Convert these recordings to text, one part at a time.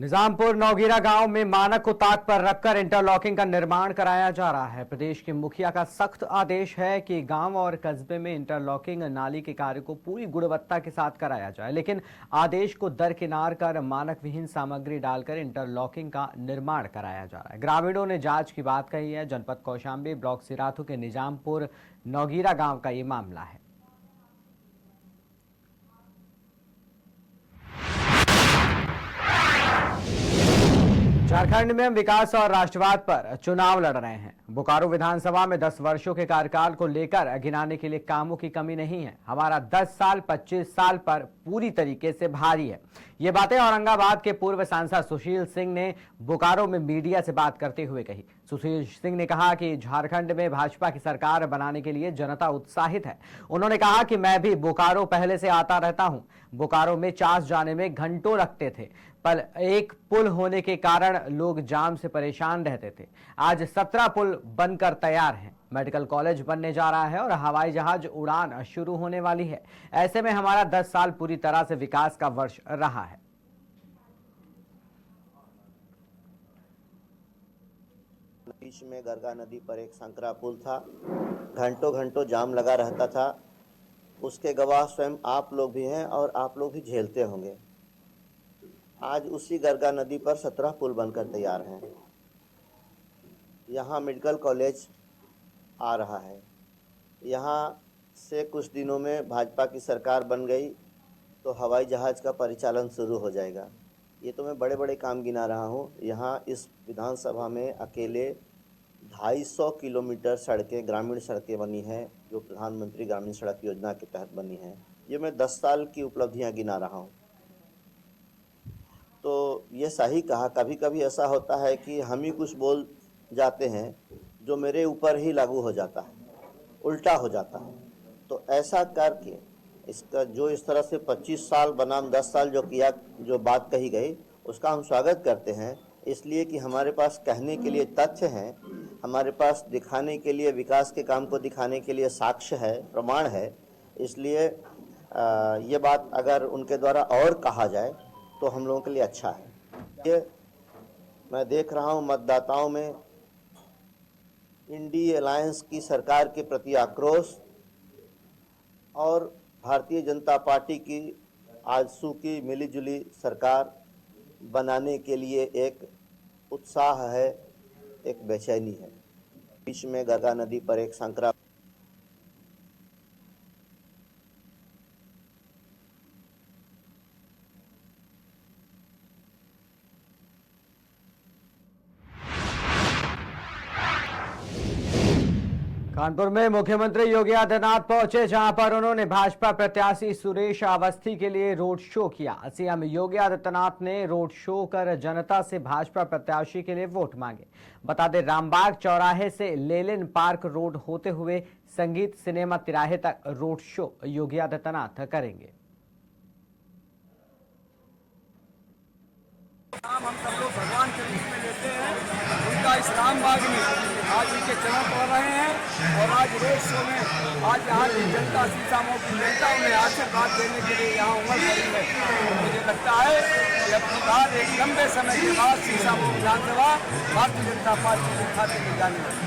निजामपुर नौगीरा गांव में मानक को ताक पर रखकर इंटरलॉकिंग का निर्माण कराया जा रहा है। प्रदेश के मुखिया का सख्त आदेश है कि गांव और कस्बे में इंटरलॉकिंग नाली के कार्य को पूरी गुणवत्ता के साथ कराया जाए, लेकिन आदेश को दरकिनार कर मानक विहीन सामग्री डालकर इंटरलॉकिंग का निर्माण कराया जा रहा है। ग्रामीणों ने जांच की बात कही है। जनपद कौशाम्बी ब्लॉक सिराथू के निजामपुर नौगीरा गाँव का ये मामला है। झारखंड में हम विकास और राष्ट्रवाद पर चुनाव लड़ रहे हैं। बोकारो विधानसभा में 10 वर्षों के कार्यकाल को लेकर गिनाने के लिए कामों की कमी नहीं है। हमारा 10 साल 25 साल पर पूरी तरीके से भारी है। ये बातें औरंगाबाद के पूर्व सांसद सुशील सिंह ने बोकारो में मीडिया से बात करते हुए कही। सुशील सिंह ने कहा कि झारखंड में भाजपा की सरकार बनाने के लिए जनता उत्साहित है। उन्होंने कहा कि मैं भी बोकारो पहले से आता रहता हूं। बोकारो में चास जाने में घंटों लगते थे, पर एक पुल होने के कारण लोग जाम से परेशान रहते थे। आज 17 पुल बनकर तैयार हैं। मेडिकल कॉलेज बनने जा रहा है और हवाई जहाज उड़ान शुरू होने वाली है। ऐसे में हमारा 10 साल पूरी तरह से विकास का वर्ष रहा है। बीच में गरगा नदी पर एक संकरा पुल था, घंटों घंटों जाम लगा रहता था। उसके गवाह स्वयं आप लोग भी हैं और आप लोग भी झेलते होंगे। आज उसी गरगा नदी पर 17 पुल बनकर तैयार हैं। यहाँ मेडिकल कॉलेज आ रहा है। यहाँ से कुछ दिनों में भाजपा की सरकार बन गई तो हवाई जहाज़ का परिचालन शुरू हो जाएगा। ये तो मैं बड़े बड़े काम गिना रहा हूँ। यहाँ इस विधानसभा में अकेले 250 किलोमीटर सड़कें, ग्रामीण सड़कें बनी हैं, जो प्रधानमंत्री ग्रामीण सड़क योजना के तहत बनी हैं। ये मैं 10 साल की उपलब्धियाँ गिना रहा हूँ। तो ये सही कहा, कभी कभी ऐसा होता है कि हम ही कुछ बोल जाते हैं जो मेरे ऊपर ही लागू हो जाता है, उल्टा हो जाता है। तो ऐसा करके इसका जो इस तरह से 25 साल बनाम 10 साल जो किया, जो बात कही गई, उसका हम स्वागत करते हैं। इसलिए कि हमारे पास कहने के लिए तथ्य हैं, हमारे पास दिखाने के लिए, विकास के काम को दिखाने के लिए साक्ष्य है, प्रमाण है। इसलिए ये बात अगर उनके द्वारा और कहा जाए तो हम लोगों के लिए अच्छा है। ये मैं देख रहा हूँ मतदाताओं में इंडी अलायंस की सरकार के प्रति आक्रोश और भारतीय जनता पार्टी की आजसू की मिलीजुली सरकार बनाने के लिए एक उत्साह है, एक बेचैनी है। बीच में गरगा नदी पर एक संकरा कानपुर में मुख्यमंत्री योगी आदित्यनाथ पहुंचे, जहां पर उन्होंने भाजपा प्रत्याशी सुरेश अवस्थी के लिए रोड शो किया। सीएम योगी आदित्यनाथ ने रोड शो कर जनता से भाजपा प्रत्याशी के लिए वोट मांगे। बता दें, रामबाग चौराहे से लेलिन पार्क रोड होते हुए संगीत सिनेमा तिराहे तक रोड शो योगी आदित्यनाथ करेंगे। हम सब लोग भगवान के रूप में लेते हैं। उनका इस रामबाग में आज उनके चरण पड़ रहे हैं और आज रोड शो में आज यहाँ की जनता, सीतामऊ की जनता उन्हें आशीर्वाद देने के लिए यहाँ उमड़ पड़ी है। तो मुझे लगता है कि अब की बात एक लंबे समय के बाद सीतामऊ विधानसभा भारतीय जनता पार्टी के खाते में जाने वाली।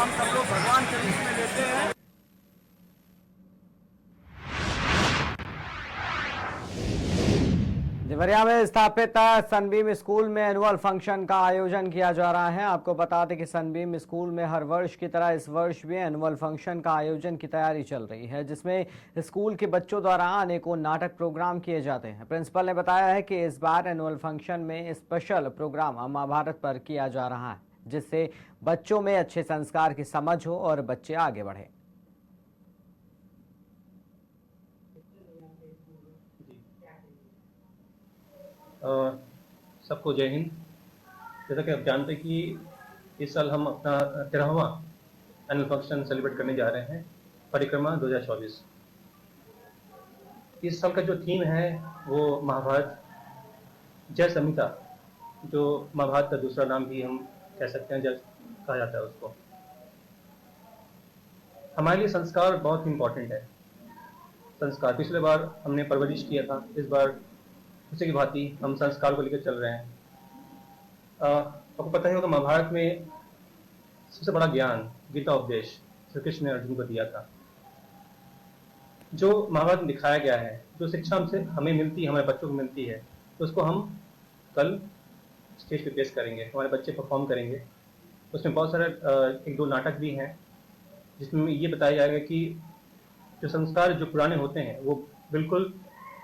हम सब लोग भगवान के रूप में लेते हैं। देवरिया में स्थापित सनबीम स्कूल में एनुअल फंक्शन का आयोजन किया जा रहा है। आपको बता दें कि सनबीम स्कूल में हर वर्ष की तरह इस वर्ष भी एनुअल फंक्शन का आयोजन की तैयारी चल रही है, जिसमें स्कूल के बच्चों द्वारा अनेकों नाटक प्रोग्राम किए जाते हैं। प्रिंसिपल ने बताया है कि इस बार एनुअल फंक्शन में स्पेशल प्रोग्राम महाभारत पर किया जा रहा है, जिससे बच्चों में अच्छे संस्कार की समझ हो और बच्चे आगे बढ़े। सबको जय हिंद। जैसा कि आप जानते हैं कि इस साल हम अपना 13वां एनुअल फंक्शन सेलिब्रेट करने जा रहे हैं, परिक्रमा 2024। इस साल का जो थीम है वो महाभारत जय संहिता, जो महाभारत का दूसरा नाम भी हम कह सकते हैं, जय कहा जाता है उसको। हमारे लिए संस्कार बहुत इंपॉर्टेंट है। संस्कार पिछले बार हमने परवरिश किया था, इस बार उसी की भांति हम संस्कार को लेकर चल रहे हैं। आपको पता ही होगा महाभारत में सबसे बड़ा ज्ञान गीता उपदेश श्री कृष्ण ने अर्जुन को दिया था। जो महाभारत में दिखाया गया है, जो शिक्षा हमसे हमें मिलती है, हमारे बच्चों को मिलती है, तो उसको हम कल स्टेज पे पेश करेंगे, हमारे बच्चे परफॉर्म करेंगे। उसमें बहुत सारे 1-2 नाटक भी हैं जिसमें ये बताया जाएगा कि जो संस्कार जो पुराने होते हैं वो बिल्कुल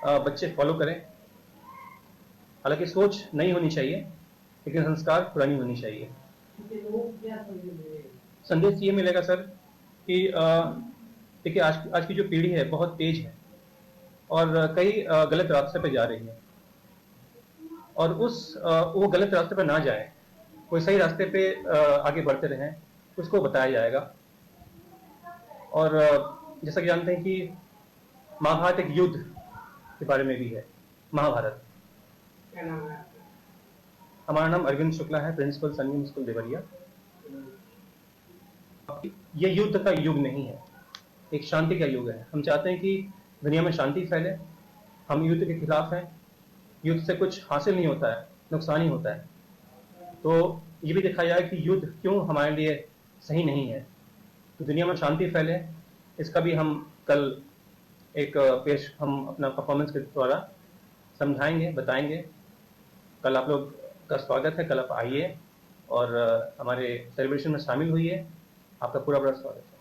बच्चे फॉलो करें। हालांकि सोच नहीं होनी चाहिए, लेकिन संस्कार पुरानी होनी चाहिए। संदेश ये मिलेगा सर कि देखिए आज की जो पीढ़ी है बहुत तेज है और कई गलत रास्ते पे जा रही है, और वो गलत रास्ते पे ना जाए, कोई सही रास्ते पे आगे बढ़ते रहें, उसको बताया जाएगा। और जैसा कि जानते हैं कि महाभारत एक युद्ध के बारे में भी है। महाभारत, क्या नाम है? हमारा नाम अरविंद शुक्ला है, प्रिंसिपल संयम स्कूल देवरिया। ये युद्ध का युग नहीं है, एक शांति का युग है। हम चाहते हैं कि दुनिया में शांति फैले। हम युद्ध के खिलाफ हैं। युद्ध से कुछ हासिल नहीं होता है, नुकसान ही होता है। तो ये भी दिखाया जाए कि युद्ध क्यों हमारे लिए सही नहीं है, तो दुनिया में शांति फैले। इसका भी हम कल एक हम अपना परफॉर्मेंस के द्वारा समझाएंगे, बताएंगे। कल आप लोग का स्वागत है, कल आप आइए और हमारे सेलिब्रेशन में शामिल हुई है। आपका पूरा स्वागत है।